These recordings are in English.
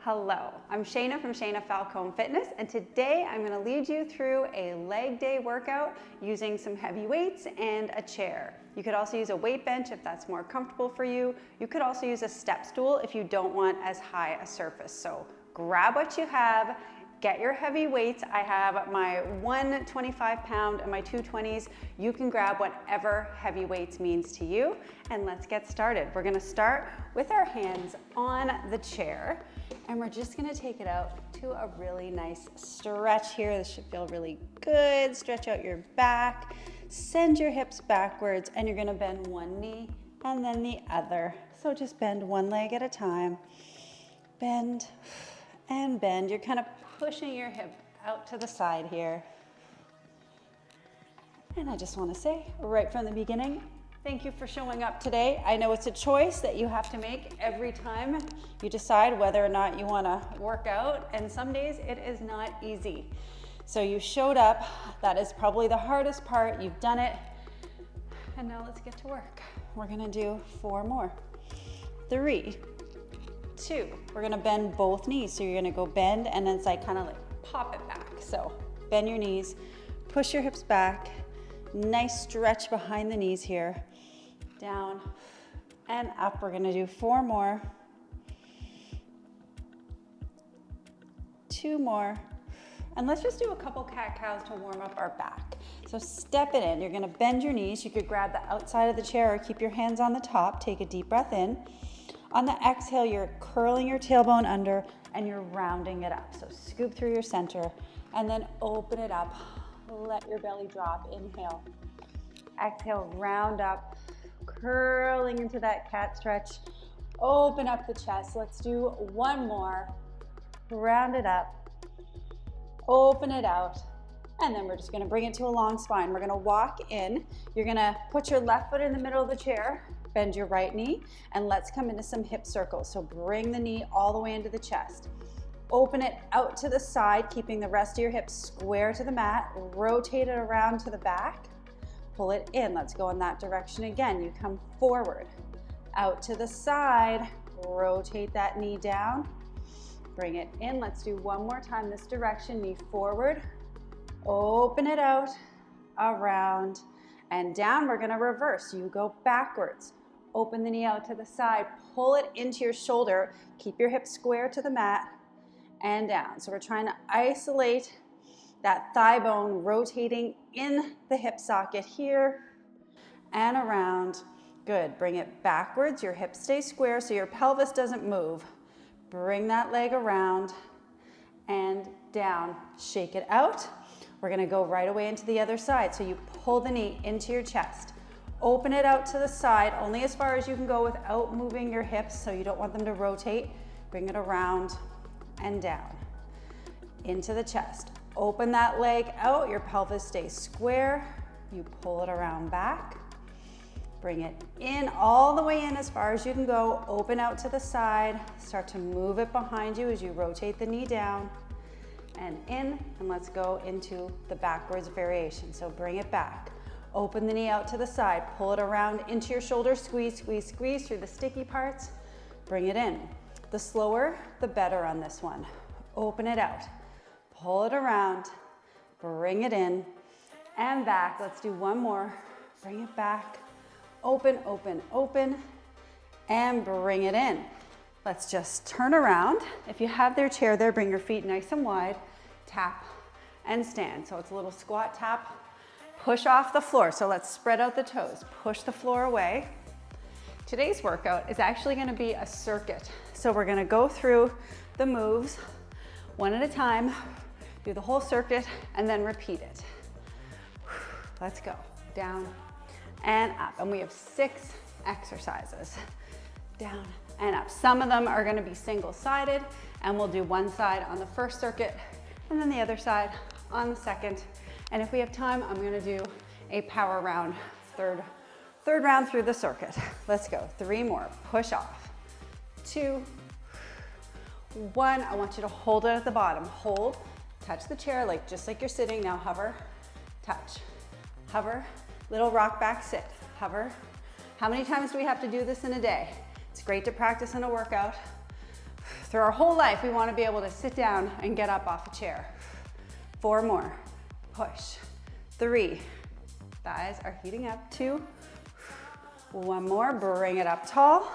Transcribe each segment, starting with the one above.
Hello, I'm Shayna from Shayna Falcone Fitness, and today I'm going to lead you through a leg day workout using some heavy weights and a chair. You could also use a weight bench if that's more comfortable for you. You could also use a step stool if you don't want as high a surface. So grab what you have, get your heavy weights. I have my 125-pound and my 220s. You can grab whatever heavy weights means to you, and let's get started. We're going to start with our hands on the chair. And we're just gonna take it out to a really nice stretch here. This should feel really good. Stretch out your back, send your hips backwards, and you're gonna bend one knee and then the other. So just bend one leg at a time. Bend and bend. You're kind of pushing your hip out to the side here. And I just wanna say right from the beginning, thank you for showing up today. I know it's a choice that you have to make every time you decide whether or not you want to work out, and some days it is not easy. So you showed up. That is probably the hardest part. You've done it. And now let's get to work. We're going to do 4 more. 3, 2. We're going to bend both knees. So you're going to go bend and then it's like kind of like pop it back. So bend your knees, push your hips back. Nice stretch behind the knees here. Down and up. We're going to do 4 more. 2 more. And let's just do a couple cat-cows to warm up our back. So step it in. You're going to bend your knees. You could grab the outside of the chair or keep your hands on the top. Take a deep breath in. On the exhale, you're curling your tailbone under and you're rounding it up. So scoop through your center and then open it up. Let your belly drop. Inhale. Exhale, round up. Curling into that cat stretch. Open up the chest. Let's do 1 more. Round it up. Open it out. And then we're just going to bring it to a long spine. We're going to walk in. You're going to put your left foot in the middle of the chair. Bend your right knee. And let's come into some hip circles. So bring the knee all the way into the chest. Open it out to the side, keeping the rest of your hips square to the mat. Rotate it around to the back. Pull it in. Let's go in that direction again. You come forward, out to the side. Rotate that knee down. Bring it in. Let's do 1 more time this direction. Knee forward. Open it out, around, and down. We're going to reverse. You go backwards. Open the knee out to the side. Pull it into your shoulder. Keep your hips square to the mat. And down. So we're trying to isolate that thigh bone, rotating in the hip socket here and around. Good. Bring it backwards. Your hips stay square so your pelvis doesn't move. Bring that leg around and down. Shake it out. We're going to go right away into the other side. So you pull the knee into your chest. Open it out to the side, only as far as you can go without moving your hips, so you don't want them to rotate. Bring it around and down into the chest. Open that leg out. Your pelvis stays square. You pull it around back. Bring it in, all the way in as far as you can go. Open out to the side. Start to move it behind you as you rotate the knee down and in. And let's go into the backwards variation. So bring it back. Open the knee out to the side. Pull it around into your shoulder. Squeeze, squeeze, squeeze through the sticky parts. Bring it in. The slower, the better on this one. Open it out. Pull it around. Bring it in and back. Let's do 1 more. Bring it back. Open, open, open, and bring it in. Let's just turn around. If you have their chair there, bring your feet nice and wide. Tap and stand. So it's a little squat tap. Push off the floor. So let's spread out the toes. Push the floor away. Today's workout is actually going to be a circuit. So we're going to go through the moves one at a time, do the whole circuit, and then repeat it. Let's go. Down and up. And we have 6 exercises. Down and up. Some of them are going to be single-sided, and we'll do one side on the first circuit and then the other side on the second. And if we have time, I'm going to do a power round, third round through the circuit. Let's go. 3 more. Push off. 2, 1. I want you to hold it at the bottom. Hold. Touch the chair just like you're sitting. Now hover. Touch. Hover. Little rock back sit. Hover. How many times do we have to do this in a day? It's great to practice in a workout. Through our whole life, we want to be able to sit down and get up off a chair. 4 more. Push. 3. Thighs are heating up. 2. 1 more. Bring it up tall.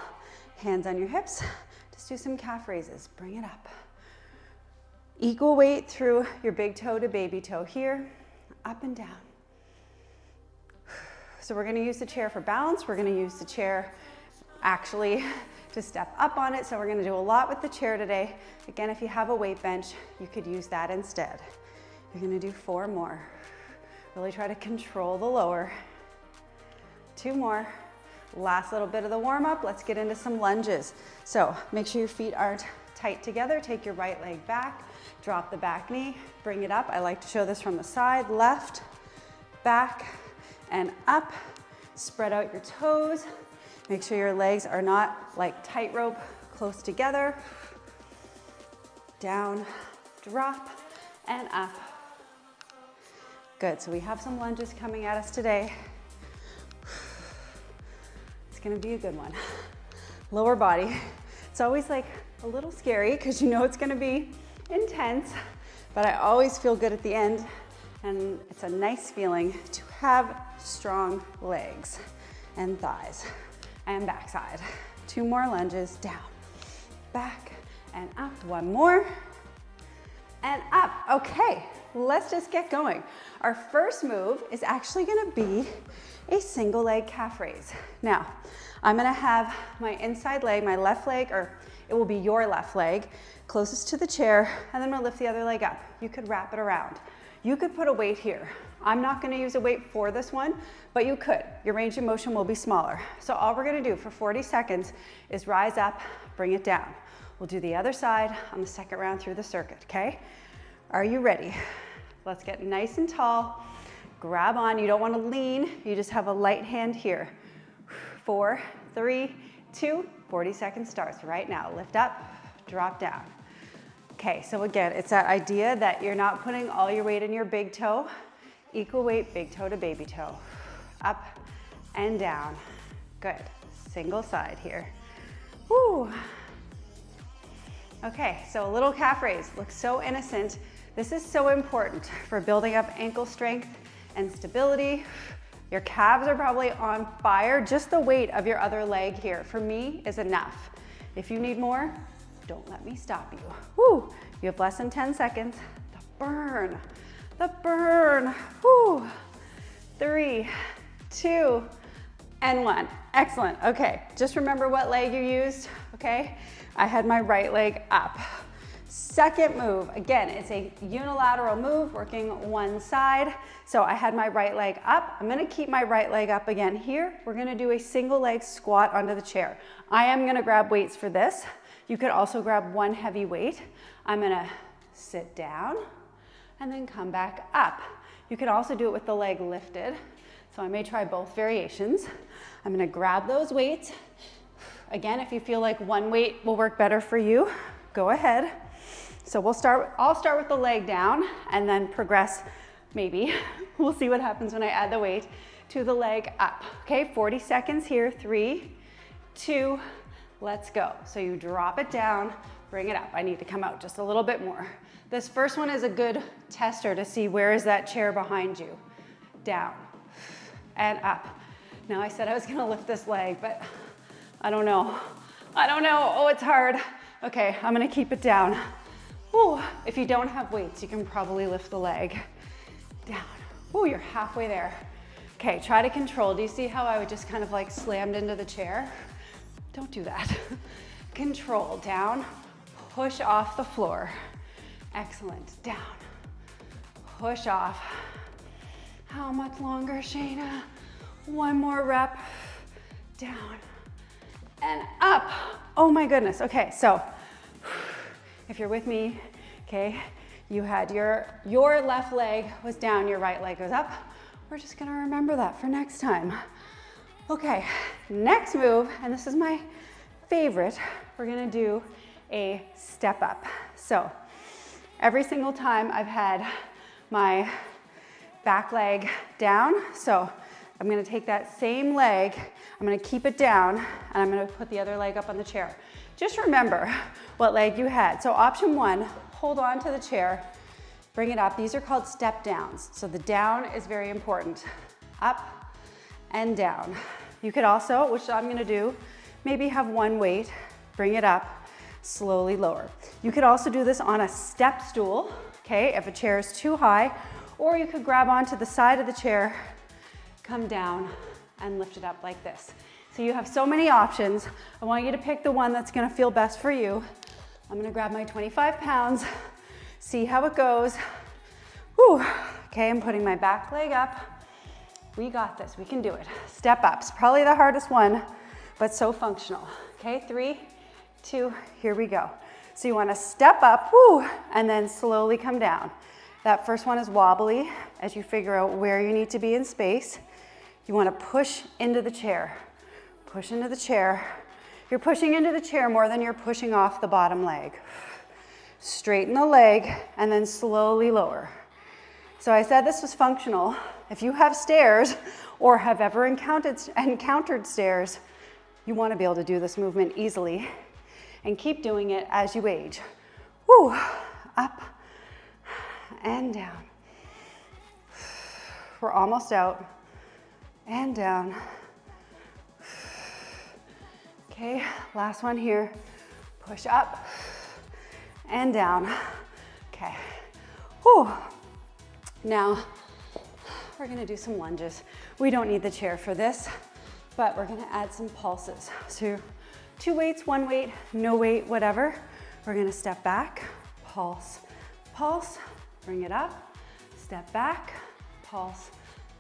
Hands on your hips. Just do some calf raises. Bring it up. Equal weight through your big toe to baby toe here. Up and down. So we're going to use the chair for balance. We're going to use the chair actually to step up on it. So we're going to do a lot with the chair today. Again, if you have a weight bench, you could use that instead. You're going to do 4 more. Really try to control the lower. 2 more. Last little bit of the warm up. Let's get into some lunges. So make sure your feet aren't tight together. Take your right leg back. Drop the back knee. Bring it up. I like to show this from the side. Left, back, and up. Spread out your toes. Make sure your legs are not like tightrope close together. Down, drop, and up. Good, so we have some lunges coming at us today. It's gonna be a good one. Lower body. It's always like a little scary because you know it's gonna be intense, but I always feel good at the end, and it's a nice feeling to have strong legs and thighs. And backside. 2 more lunges, down, back, and up. 1 more, and up. Okay, let's just get going. Our first move is actually gonna be a single leg calf raise. Now, I'm gonna have my inside leg, my left leg, or it will be your left leg, closest to the chair, and then I'm gonna lift the other leg up. You could wrap it around. You could put a weight here. I'm not gonna use a weight for this one, but you could. Your range of motion will be smaller. So all we're gonna do for 40 seconds is rise up, bring it down. We'll do the other side on the second round through the circuit, okay? Are you ready? Let's get nice and tall. Grab on, you don't wanna lean, you just have a light hand here. 4, 3, 2, 40 seconds starts right now. Lift up, drop down. Okay, so again, it's that idea that you're not putting all your weight in your big toe. Equal weight, big toe to baby toe. Up and down. Good. Single side here. Woo. Okay, so a little calf raise. Looks so innocent. This is so important for building up ankle strength and stability. Your calves are probably on fire. Just the weight of your other leg here, for me, is enough. If you need more, don't let me stop you. Woo. You have less than 10 seconds. The burn. The burn. Woo. 3, 2, and 1. Excellent. Okay, just remember what leg you used, okay? I had my right leg up. Second move, again, it's a unilateral move, working one side. So I had my right leg up. I'm gonna keep my right leg up again here. We're gonna do a single leg squat onto the chair. I am gonna grab weights for this. You could also grab one heavy weight. I'm gonna sit down and then come back up. You can also do it with the leg lifted. So I may try both variations. I'm gonna grab those weights. Again, if you feel like one weight will work better for you, go ahead. So I'll start with the leg down and then progress, maybe. We'll see what happens when I add the weight to the leg up. Okay, 40 seconds here. 3, 2, let's go. So you drop it down, bring it up. I need to come out just a little bit more. This first one is a good tester to see where is that chair behind you. Down and up. Now I said I was gonna lift this leg, but I don't know. Oh, it's hard. Okay, I'm gonna keep it down. Ooh, if you don't have weights, you can probably lift the leg down. Ooh, you're halfway there. Okay, try to control. Do you see how I would just kind of like slammed into the chair? Don't do that. Control, down, push off the floor. Excellent, down, push off. How much longer, Shayna? One more rep, down, and up. Oh my goodness, okay, so if you're with me, okay, you had your left leg was down, your right leg was up. We're just gonna remember that for next time. Okay, next move, and this is my favorite, we're gonna do a step up. So every single time I've had my back leg down, so I'm gonna take that same leg, I'm gonna keep it down, and I'm gonna put the other leg up on the chair. just remember what leg you had. So option one, hold on to the chair, bring it up. These are called step downs. So the down is very important. Up and down. You could also, which I'm gonna do, maybe have one weight, bring it up, slowly lower. You could also do this on a step stool, okay, if a chair is too high, or you could grab onto the side of the chair, come down and lift it up like this. So you have so many options. I want you to pick the one that's gonna feel best for you. I'm gonna grab my 25 pounds, see how it goes. Whew. Okay, I'm putting my back leg up. We got this, we can do it. Step ups, probably the hardest one, but so functional. Okay, 3, 2, here we go. So you wanna step up, whoo, and then slowly come down. That first one is wobbly as you figure out where you need to be in space. You wanna push into the chair. Push into the chair. You're pushing into the chair more than you're pushing off the bottom leg. Straighten the leg and then slowly lower. So I said this was functional. If you have stairs or have ever encountered stairs, you want to be able to do this movement easily and keep doing it as you age. Woo, up and down. We're almost out and down. Okay, last one here. Push up and down. Okay. Whew. Now, we're gonna do some lunges. We don't need the chair for this, but we're gonna add some pulses. So 2 weights, 1 weight, no weight, whatever. We're gonna step back, pulse, pulse, bring it up, step back, pulse,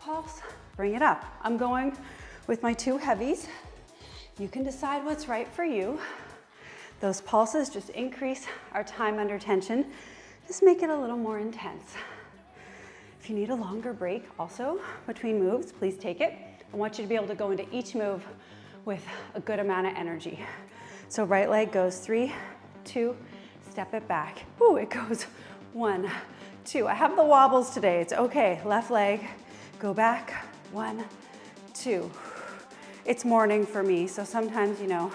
pulse, bring it up. I'm going with my 2 heavies. You can decide what's right for you. Those pulses just increase our time under tension. Just make it a little more intense. If you need a longer break also between moves, please take it. I want you to be able to go into each move with a good amount of energy. So right leg goes 3, 2, step it back. Ooh, it goes 1, 2. I have the wobbles today, it's okay. Left leg, go back, 1, 2. It's morning for me, so sometimes, you know,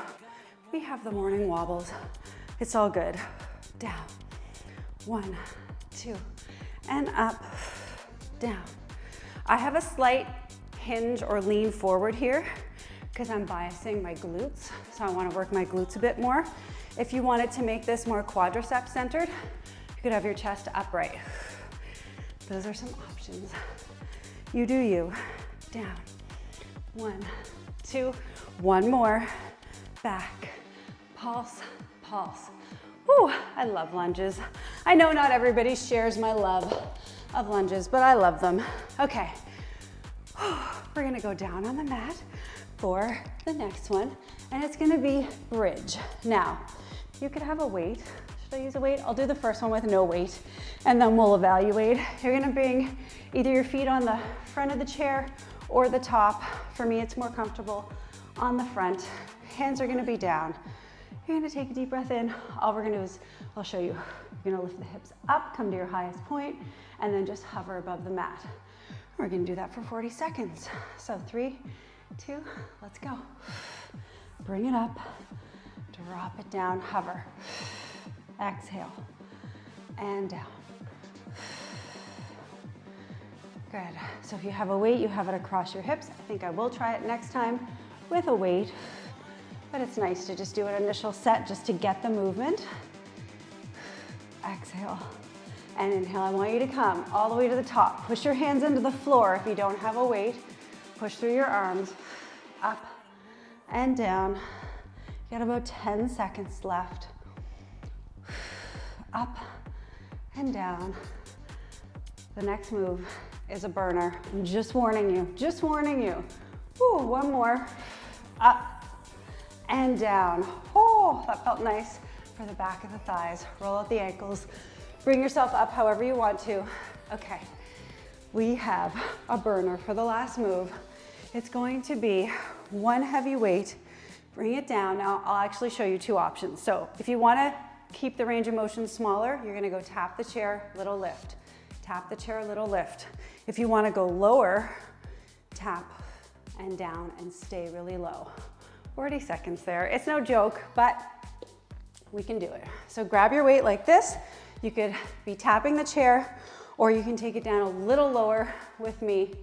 we have the morning wobbles. It's all good. Down, 1, 2, and up, down. I have a slight hinge or lean forward here because I'm biasing my glutes, so I want to work my glutes a bit more. If you wanted to make this more quadricep centered, you could have your chest upright. Those are some options. You do you. Down, 1, 2, 1 more, back, pulse, pulse. Whew, I love lunges. I know not everybody shares my love of lunges, but I love them. Okay, we're gonna go down on the mat for the next one, and it's gonna be bridge. Now, you could have a weight. Should I use a weight? I'll do the first one with no weight, and then we'll evaluate. You're gonna bring either your feet on the front of the chair or the top. For me, it's more comfortable on the front. Hands are gonna be down. You're gonna take a deep breath in. All we're gonna do is, I'll show you. You're gonna lift the hips up, come to your highest point, and then just hover above the mat. We're gonna do that for 40 seconds. So 3, 2, let's go. Bring it up, drop it down, hover. Exhale, and down. Good. So if you have a weight, you have it across your hips. I think I will try it next time with a weight, but it's nice to just do an initial set just to get the movement. Exhale and inhale. I want you to come all the way to the top. Push your hands into the floor if you don't have a weight. Push through your arms, up and down. You got about 10 seconds left. Up and down. The next move is a burner. I'm just warning you, just warning you. Ooh, 1 more. Up and down. Oh, that felt nice for the back of the thighs. Roll out the ankles. Bring yourself up however you want to. Okay, we have a burner for the last move. It's going to be 1 heavy weight. Bring it down. Now, I'll actually show you 2 options. So if you want to keep the range of motion smaller, you're going to go tap the chair, little lift. Tap the chair, little lift. If you want to go lower, tap and down and stay really low. 40 seconds there. It's no joke, but We can do it. So grab your weight like this. You could be tapping the chair, or you can take it down a little lower with me,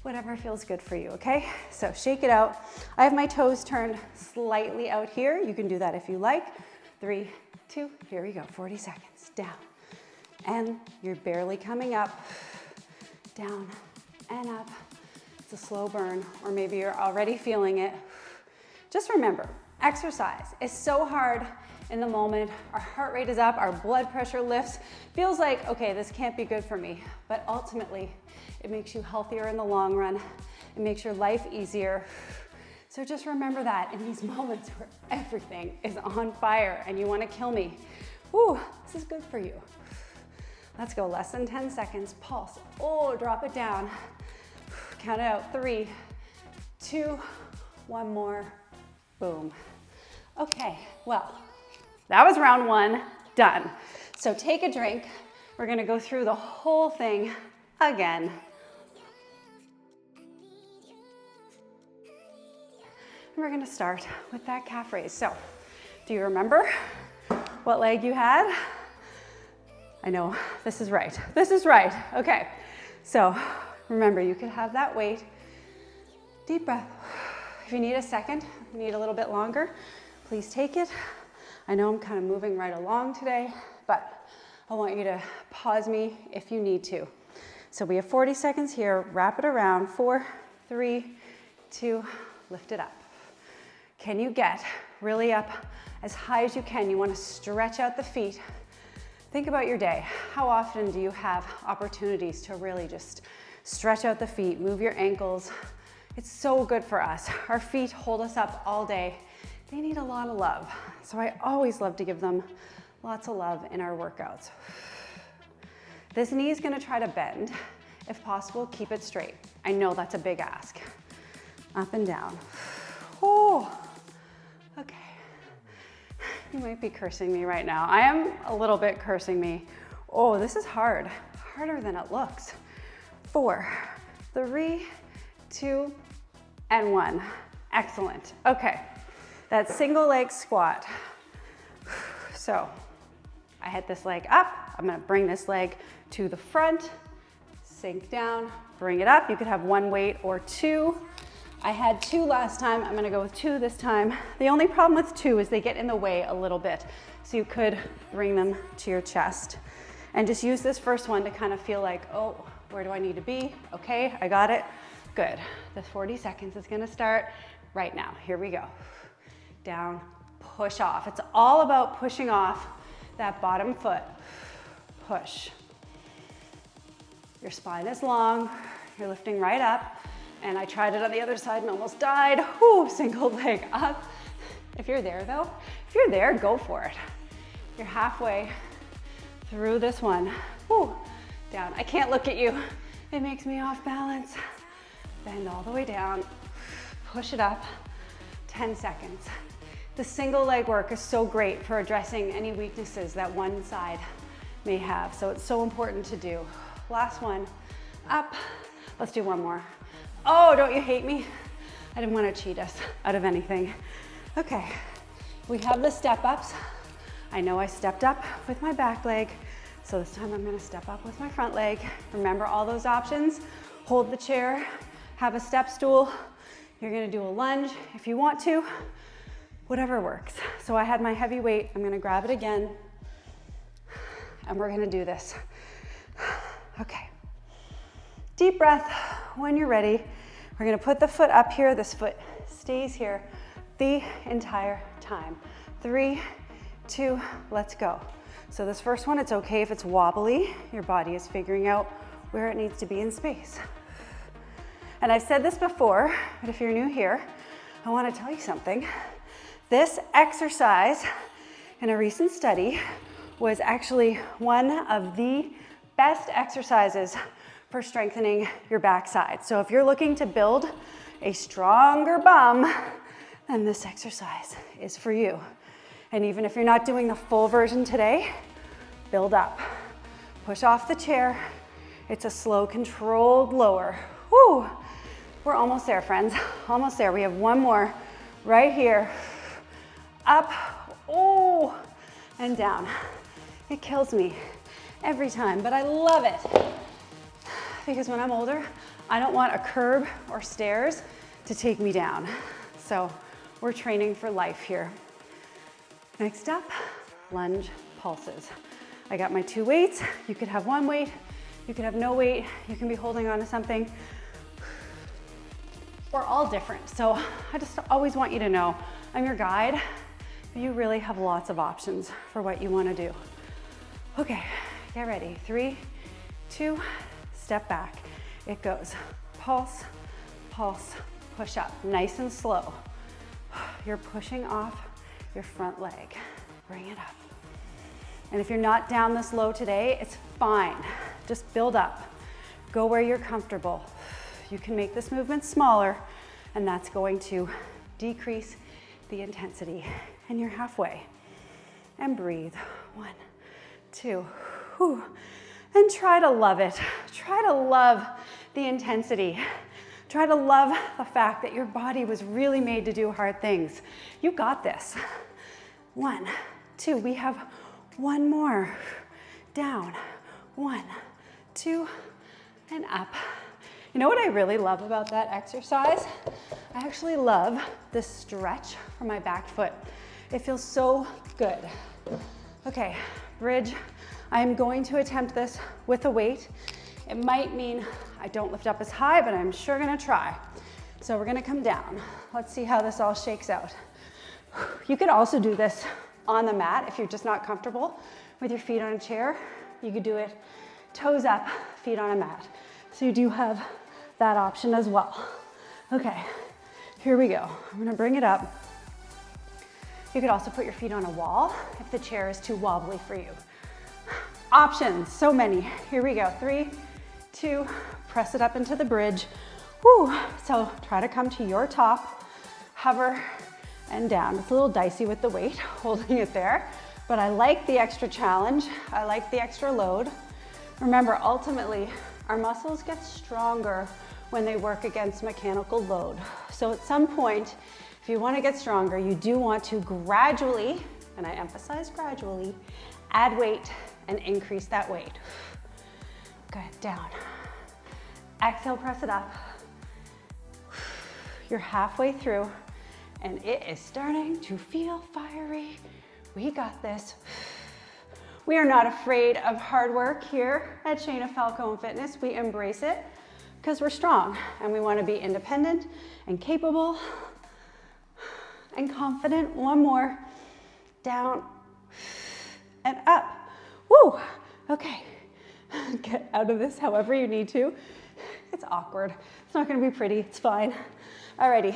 whatever feels good for you, okay? So shake it out. I have my toes turned slightly out here. You can do that if you like. 3, 2, here we go, 40 seconds, down. And you're barely coming up, down and up. It's a slow burn, or maybe you're already feeling it. Just remember, exercise is so hard in the moment. Our heart rate is up, our blood pressure lifts. Feels like, okay, this can't be good for me. But ultimately, it makes you healthier in the long run. It makes your life easier. So just remember that in these moments where everything is on fire and you want to kill me. Woo, this is good for you. Let's go, less than 10 seconds, pulse. Oh, drop it down. Count it out, 3, 2, 1 more, boom. Okay, well, that was round 1, done. So take a drink. We're gonna go through the whole thing again. And we're gonna start with that calf raise. So, do you remember what leg you had? I know, this is right. This is right, okay. So, remember, you could have that weight. Deep breath. If you need a second, need a little bit longer, please take it. I know I'm kind of moving right along today, but I want you to pause me if you need to. So we have 40 seconds here. Wrap it around. 4, 3, 2, lift it up. Can you get really up as high as you can? You want to stretch out the feet. Think about your day. How often do you have opportunities to really just stretch out the feet, move your ankles? It's so good for us. Our feet hold us up all day. They need a lot of love. So I always love to give them lots of love in our workouts. This knee is gonna try to bend. If possible, keep it straight. I know that's a big ask. Up and down. Oh, okay. You might be cursing me right now. I am a little bit cursing me. Oh, this is hard. Harder than it looks. 4, 3, 2, and 1. Excellent. Okay. That single leg squat. So I hit this leg up. I'm gonna bring this leg to the front, sink down, bring it up. You could have 1 weight or 2. I had 2 last time. I'm gonna go with 2 this time. The only problem with 2 is they get in the way a little bit. So you could bring them to your chest and just use this first one to kind of feel like, oh, where do I need to be? Okay, I got it. Good. The 40 seconds is gonna start right now. Here we go. Down, push off. It's all about pushing off that bottom foot. Push. Your spine is long. You're lifting right up. And I tried it on the other side and almost died. Whoo, single leg up. If you're there though, if you're there, go for it. You're halfway through this one. Whoo, down. I can't look at you. It makes me off balance. Bend all the way down. Push it up. 10 seconds. The single leg work is so great for addressing any weaknesses that one side may have. So it's so important to do. Last one, up. Let's do 1 more. Oh, don't you hate me? I didn't want to cheat us out of anything. Okay, we have the step ups. I know I stepped up with my back leg, so this time I'm gonna step up with my front leg. Remember all those options. Hold the chair, have a step stool. You're gonna do a lunge if you want to. Whatever works. So I had my heavy weight. I'm gonna grab it again. And we're gonna do this. Okay. Deep breath when you're ready. We're gonna put the foot up here. This foot stays here the entire time. 3, 2, let's go. So this first one, it's okay if it's wobbly. Your body is figuring out where it needs to be in space. And I've said this before, but if you're new here, I wanna tell you something. This exercise in a recent study was actually one of the best exercises for strengthening your backside. So if you're looking to build a stronger bum, then this exercise is for you. And even if you're not doing the full version today, build up. Push off the chair. It's a slow, controlled lower. Woo! We're almost there, friends. Almost there. We have 1 more right here. Up. Oh, and down. It kills me every time, but I love it. Because when I'm older, I don't want a curb or stairs to take me down. So we're training for life here. Next up, lunge pulses. I got my 2 weights. You could have 1 weight, you could have no weight, you can be holding on to something. We're all different. So I just always want you to know I'm your guide, but you really have lots of options for what you want to do. Okay, get ready. 3, 2, step back. It goes pulse, pulse, push up, nice and slow. You're pushing off your front leg. Bring it up. And if you're not down this low today, it's fine. Just build up. Go where you're comfortable. You can make this movement smaller, and that's going to decrease the intensity. And you're halfway. And breathe. 1, 2, whew. And try to love it. Try to love the intensity. Try to love the fact that your body was really made to do hard things. You got this. 1, 2, we have 1 more. Down. 1, 2, and up. You know what I really love about that exercise? I actually love the stretch from my back foot. It feels so good. Okay, bridge. I'm going to attempt this with a weight. It might mean I don't lift up as high, but I'm sure gonna try. So we're gonna come down. Let's see how this all shakes out. You could also do this on the mat if you're just not comfortable with your feet on a chair. You could do it toes up, feet on a mat. So you do have that option as well. Okay, here we go. I'm gonna bring it up. You could also put your feet on a wall if the chair is too wobbly for you. Options, so many. Here we go. 3, 2, press it up into the bridge. Woo. So try to come to your top, hover, and down. It's a little dicey with the weight, holding it there, but I like the extra challenge. I like the extra load. Remember, ultimately, our muscles get stronger when they work against mechanical load. So at some point, if you want to get stronger, you do want to gradually, and I emphasize gradually, add weight and increase that weight. Good, down. Exhale, press it up. You're halfway through, and it is starting to feel fiery. We got this. We are not afraid of hard work here at Shayna Falcone Fitness. We embrace it because we're strong and we want to be independent and capable and confident. 1 more. Down and up. Woo! Okay. Get out of this however you need to. It's awkward. It's not going to be pretty. It's fine. Alrighty.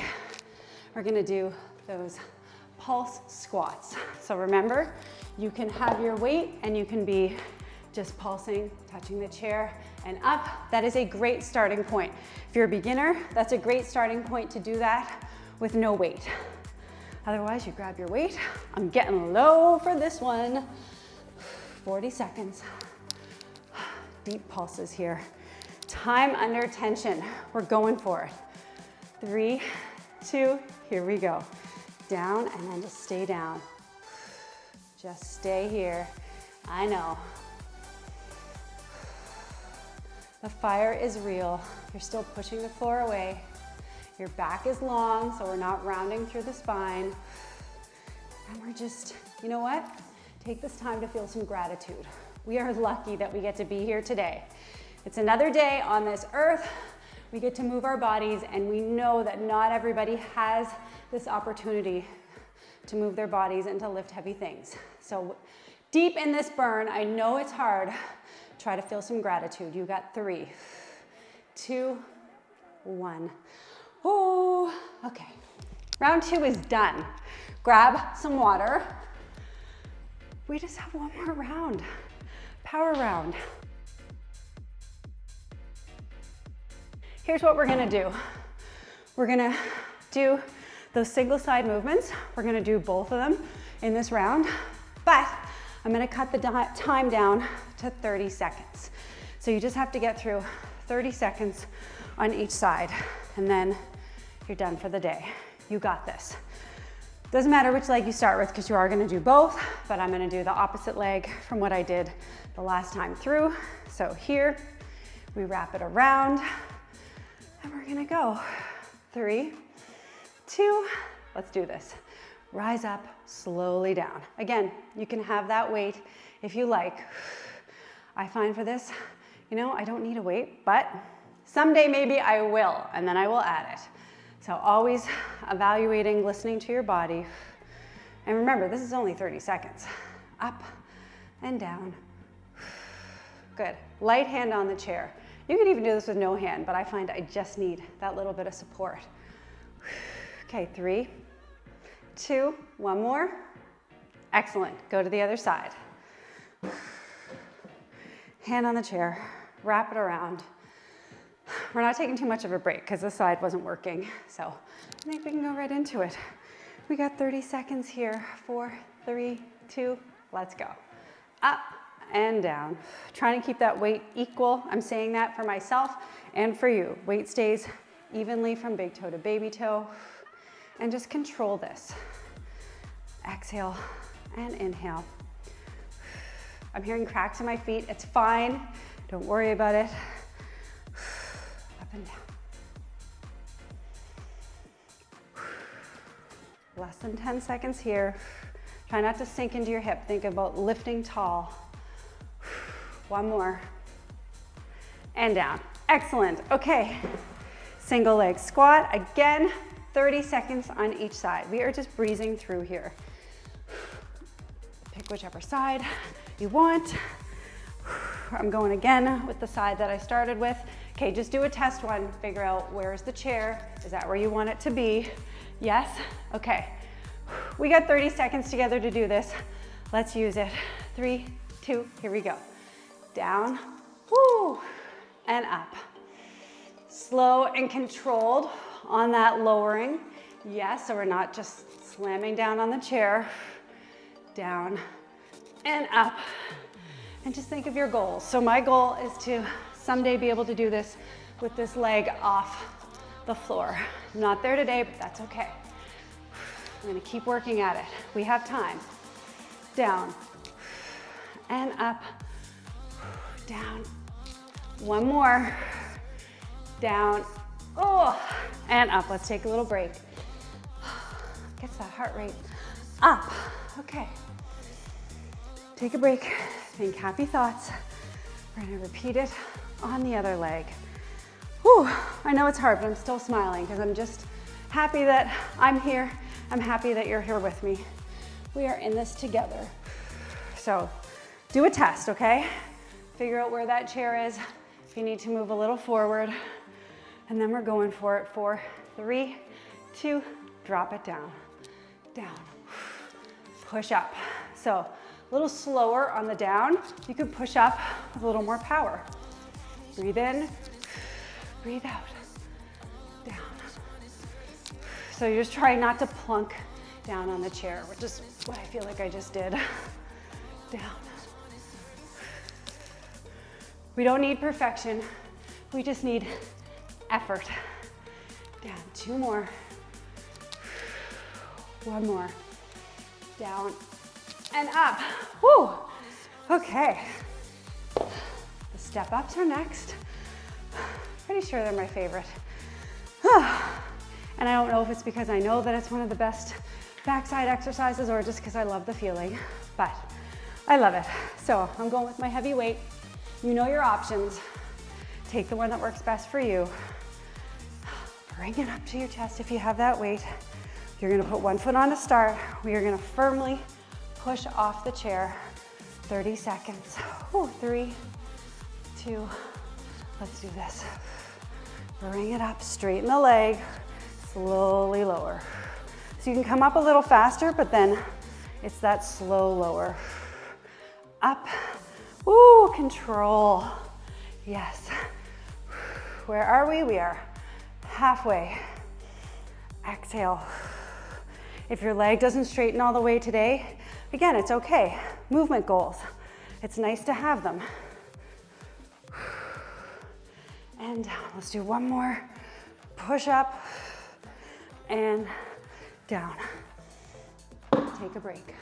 We're going to do those pulse squats. So remember, you can have your weight and you can be just pulsing, touching the chair and up. That is a great starting point. If you're a beginner, that's a great starting point to do that with no weight. Otherwise, you grab your weight. I'm getting low for this one. 40 seconds. Deep pulses here. Time under tension. We're going for it. 3, 2, here we go. Down and then just stay down. Just stay here. I know. The fire is real. You're still pushing the floor away. Your back is long, so we're not rounding through the spine. And we're just, you know what? Take this time to feel some gratitude. We are lucky that we get to be here today. It's another day on this earth. We get to move our bodies, and we know that not everybody has this opportunity to move their bodies and to lift heavy things. So deep in this burn, I know it's hard. Try to feel some gratitude. You got 3, 2, 1. Oh, okay. Round 2 is done. Grab some water. We just have 1 more round. Power round. Here's what we're gonna do. We're gonna do those single side movements. We're gonna do both of them in this round, but I'm gonna cut the time down to 30 seconds. So you just have to get through 30 seconds on each side, and then you're done for the day. You got this. Doesn't matter which leg you start with because you are gonna do both, but I'm gonna do the opposite leg from what I did the last time through. So here, we wrap it around and we're gonna go. 3, 2, let's do this. Rise up, slowly down. Again, you can have that weight if you like. I find for this, you know, I don't need a weight, but someday maybe I will, and then I will add it. So always evaluating, listening to your body. And remember, this is only 30 seconds. Up and down. Good. Light hand on the chair. You could even do this with no hand, but I find I just need that little bit of support. Okay, 3, 2, one more. Excellent. Go to the other side. Hand on the chair, wrap it around. We're not taking too much of a break because this side wasn't working, so I think we can go right into it. We got 30 seconds here. 4, 3, 2, let's go. Up and down. Trying to keep that weight equal. I'm saying that for myself and for you. Weight stays evenly from big toe to baby toe. And just control this. Exhale and inhale. I'm hearing cracks in my feet. It's fine. Don't worry about it. Up and down. Less than 10 seconds here. Try not to sink into your hip. Think about lifting tall. One more. And down. Excellent. Okay. Single leg squat. Again, 30 seconds on each side. We are just breezing through here. Pick whichever side you want. I'm going again with the side that I started with. Okay, just do a test one. Figure out where's the chair. Is that where you want it to be? Yes? Okay. We got 30 seconds together to do this. Let's use it. 3, 2, here we go. Down, woo, and up. Slow and controlled on that lowering. Yes, so we're not just slamming down on the chair. Down and up. And just think of your goals. So my goal is to someday be able to do this with this leg off the floor. I'm not there today, but that's okay. I'm gonna keep working at it. We have time. Down and up. Down. One more. Down. Oh, and up. Let's take a little break. Gets that heart rate up. Okay. Take a break. Think happy thoughts. We're gonna repeat it on the other leg. Whew. I know it's hard, but I'm still smiling because I'm just happy that I'm here. I'm happy that you're here with me. We are in this together. So do a test, okay? Figure out where that chair is. If you need to move a little forward, and then we're going for it. 4, 3, 2, drop it down. Down. Push up. So a little slower on the down. You could push up with a little more power. Breathe in, breathe out. Down. So you're just trying not to plunk down on the chair, which is what I feel like I just did. Down. We don't need perfection. We just need effort. Down. 2 more. 1 more. Down and up. Woo. Okay. The step ups are next. Pretty sure they're my favorite. And I don't know if it's because I know that it's one of the best backside exercises or just because I love the feeling, but I love it. So I'm going with my heavy weight. You know your options. Take the one that works best for you. Bring it up to your chest if you have that weight. You're gonna put one foot on to start. We are gonna firmly push off the chair. 30 seconds. Ooh, 3, 2, let's do this. Bring it up, straighten the leg, slowly lower. So you can come up a little faster, but then it's that slow lower. Up, ooh, control. Yes. Where are we? We are halfway. Exhale. If your leg doesn't straighten all the way today, again, it's okay. Movement goals. It's nice to have them. And down. Let's do one more. Push up and down. take a break.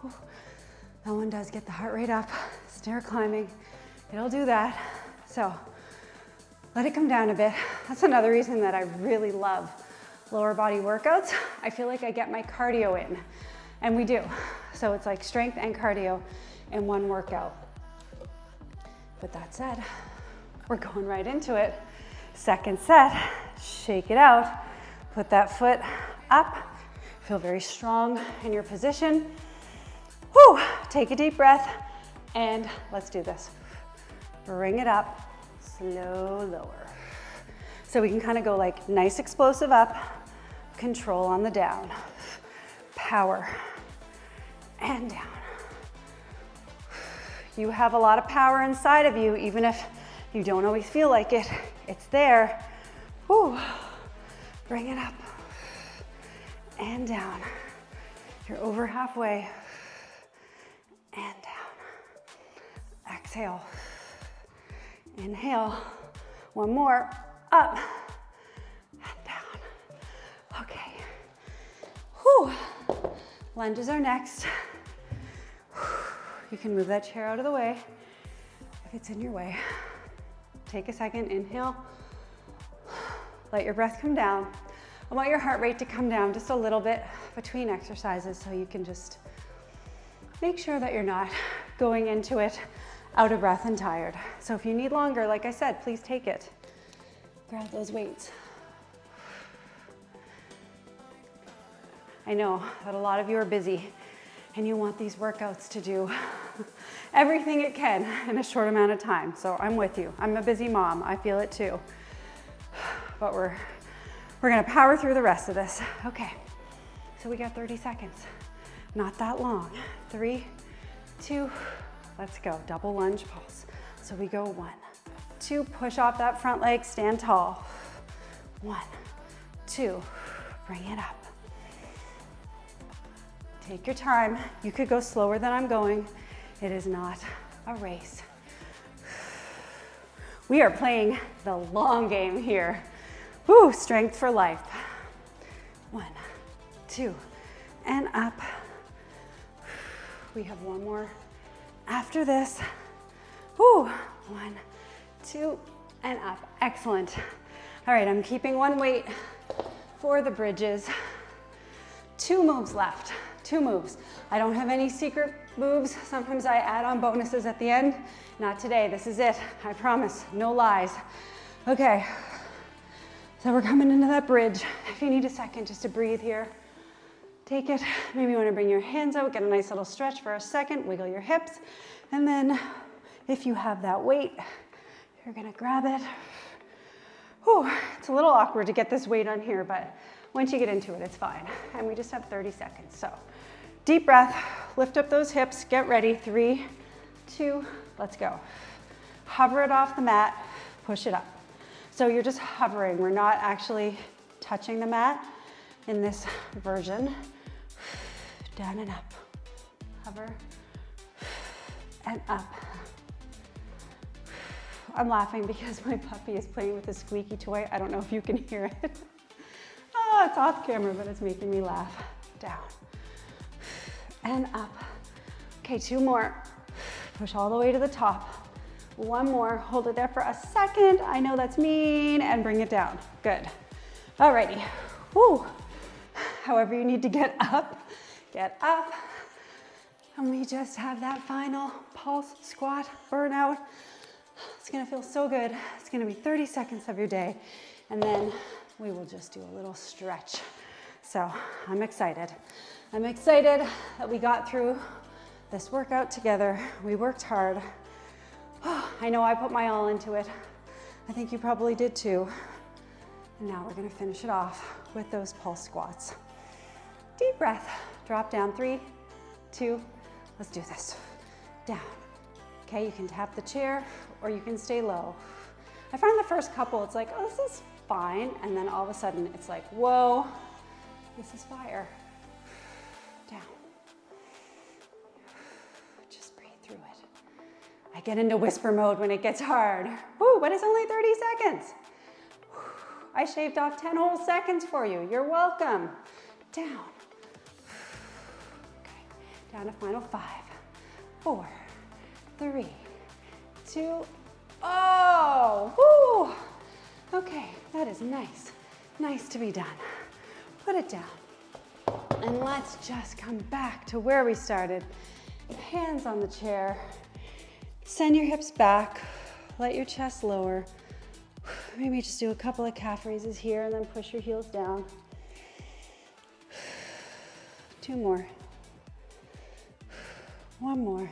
Whew. That one does get the heart rate up, stair climbing. It'll do that. So let it come down a bit. That's another reason that I really love lower body workouts. I feel like I get my cardio in, and we do. So it's like strength and cardio in one workout. With that said, we're going right into it. Second set, shake it out. Put that foot up. Feel very strong in your position. Whew, take a deep breath, and let's do this. Bring it up, slow, lower. So we can kind of go like nice explosive up, control on the down, power, and down. You have a lot of power inside of you, even if you don't always feel like it. It's there. Whew. Bring it up and down. You're over halfway. And down. Exhale. Inhale. One more. Up and down. Okay. Whew. Lunges are next. You can move that chair out of the way if it's in your way. Take a second, inhale. Let your breath come down. I want your heart rate to come down just a little bit between exercises so you can just make sure that you're not going into it out of breath and tired. So if you need longer, like I said, please take it. Grab those weights. I know that a lot of you are busy and you want these workouts to do everything it can in a short amount of time. So I'm with you. I'm a busy mom. I feel it too. But we're gonna power through the rest of this. Okay, so we got 30 seconds. Not that long. 3, 2, let's go. Double lunge pulse. So we go 1, 2, push off that front leg, stand tall. 1, 2, bring it up. Take your time. You could go slower than I'm going. It is not a race. We are playing the long game here. Woo, strength for life. 1, 2, and up. We have one more after this. Woo, 1, 2, and up. Excellent. All right, I'm keeping one weight for the bridges. 2 moves left. 2 moves. I don't have any secret moves. Sometimes I add on bonuses at the end. Not today. This is it. I promise. No lies. Okay. So we're coming into that bridge. If you need a second just to breathe here, take it. Maybe you want to bring your hands out, get a nice little stretch for a second, wiggle your hips. And then if you have that weight, you're going to grab it. Whew, it's a little awkward to get this weight on here, but once you get into it, it's fine. And we just have 30 seconds. So deep breath, lift up those hips, get ready. 3, 2, let's go. Hover it off the mat, push it up. So you're just hovering. We're not actually touching the mat in this version. Down and up. Hover and up. I'm laughing because my puppy is playing with a squeaky toy. I don't know if you can hear it. Oh, it's off camera, but it's making me laugh. Down and up. Okay, 2 more. Push all the way to the top. 1 more, hold it there for a second. I know that's mean, and bring it down. Good. Alrighty. Woo. However you need to get up. And we just have that final pulse squat burnout. It's gonna feel so good. It's gonna be 30 seconds of your day, and then we will just do a little stretch. So I'm excited. I'm excited that we got through this workout together. We worked hard. I know I put my all into it. I think you probably did too. And now we're gonna finish it off with those pulse squats. Deep breath, drop down. 3, 2, let's do this. Down. Okay, you can tap the chair or you can stay low. I find the first couple, it's like, oh, this is fine. And then all of a sudden it's like, whoa, this is fire. Down. Just breathe through it. I get into whisper mode when it gets hard. Woo, but it's only 30 seconds. I shaved off 10 whole seconds for you. You're welcome. Down. Down to final 5, 4, 3, 2, oh, woo. Okay, that is nice. Nice to be done. Put it down. And let's just come back to where we started. Hands on the chair. Send your hips back. Let your chest lower. Maybe just do a couple of calf raises here and then push your heels down. 2 more. 1 more.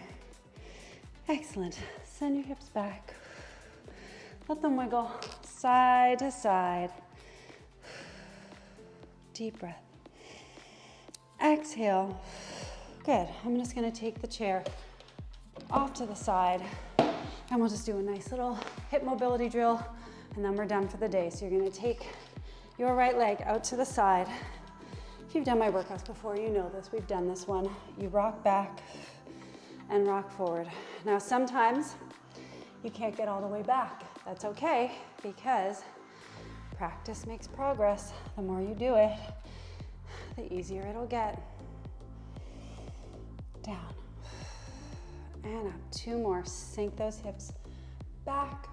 Excellent. Send your hips back. Let them wiggle side to side. Deep breath. Exhale. Good. I'm just going to take the chair off to the side and we'll just do a nice little hip mobility drill and then we're done for the day. So you're going to take your right leg out to the side. If you've done my workouts before, you know this. We've done this one. You rock back and rock forward. Now sometimes you can't get all the way back. That's okay because practice makes progress. The more you do it, the easier it'll get. Down and up. 2 more. Sink those hips back.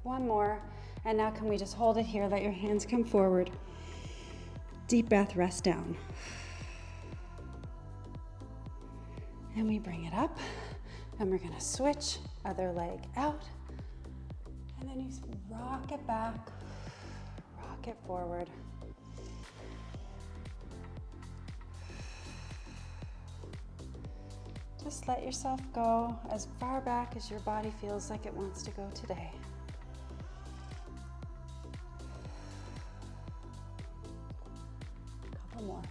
1 more. And now can we just hold it here? Let your hands come forward. Deep breath, rest down. And we bring it up. And we're gonna switch, other leg out. And then you rock it back, rock it forward. Just let yourself go as far back as your body feels like it wants to go today. Couple more.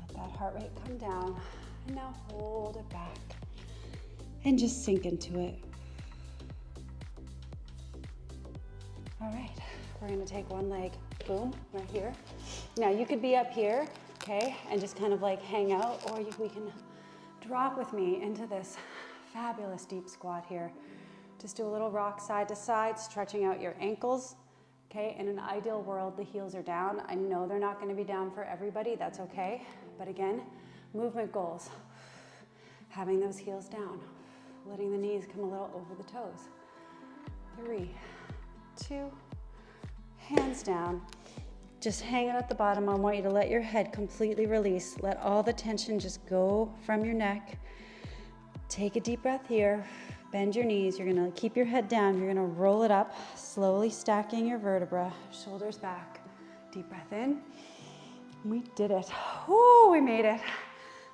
Let that heart rate come down. And now hold it back. And just sink into it. All right, we're gonna take one leg, boom, right here. Now you could be up here, okay, and just kind of like hang out, or we can drop with me into this fabulous deep squat here. Just do a little rock side to side, stretching out your ankles, okay? In an ideal world, the heels are down. I know they're not gonna be down for everybody, that's okay. But again, movement goals. Having those heels down, letting the knees come a little over the toes. 3, 2, hands down. Just hang it at the bottom. I want you to let your head completely release. Let all the tension just go from your neck. Take a deep breath here. Bend your knees. You're gonna keep your head down. You're gonna roll it up, slowly stacking your vertebra. Shoulders back. Deep breath in. We did it. Woo, we made it.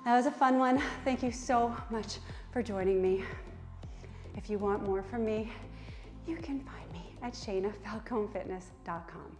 That was a fun one. Thank you so much for joining me. If you want more from me, you can find me at ShaynaFalconeFitness.com.